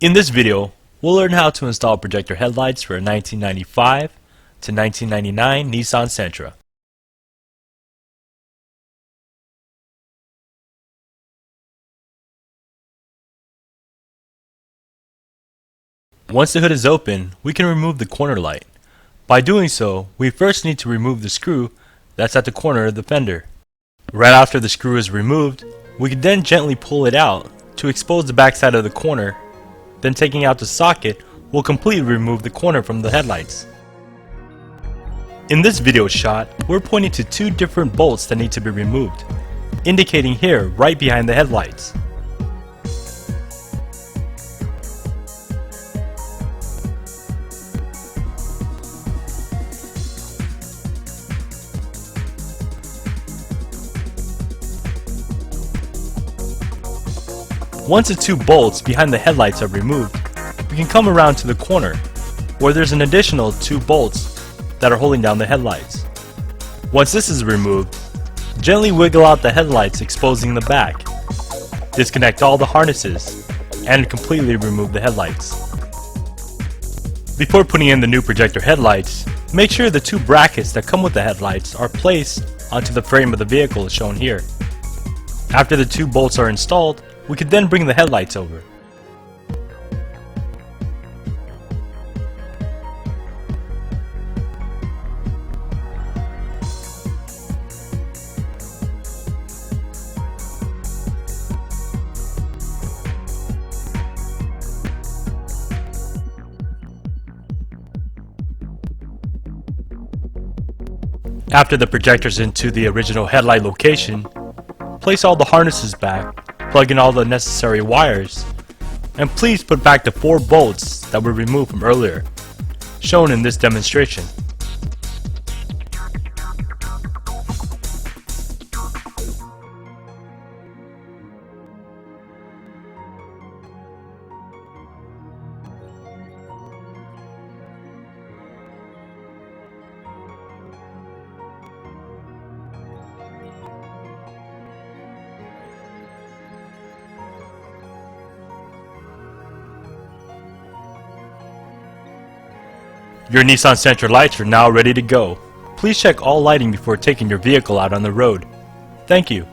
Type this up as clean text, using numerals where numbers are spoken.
In this video, we'll learn how to install projector headlights for a 1995 to 1999 Nissan Sentra. Once the hood is open, we can remove the corner light. By doing so, we first need to remove the screw that's at the corner of the fender. Right after the screw is removed, we can then gently pull it out to expose the backside of the corner. Then taking out the socket will completely remove the corner from the headlights. In this video shot, we're pointing to two different bolts that need to be removed, indicating here right behind the headlights. Once the two bolts behind the headlights are removed, we can come around to the corner, where there's an additional two bolts that are holding down the headlights. Once this is removed, gently wiggle out the headlights, exposing the back. Disconnect all the harnesses, and completely remove the headlights. Before putting in the new projector headlights, make sure the two brackets that come with the headlights are placed onto the frame of the vehicle as shown here. After the two bolts are installed, we could then bring the headlights over. After the projector's into the original headlight location, place all the harnesses back, plug in all the necessary wires, and please put back the four bolts that were removed from earlier, shown in this demonstration. Your Nissan Sentra lights are now ready to go. Please check all lighting before taking your vehicle out on the road. Thank you.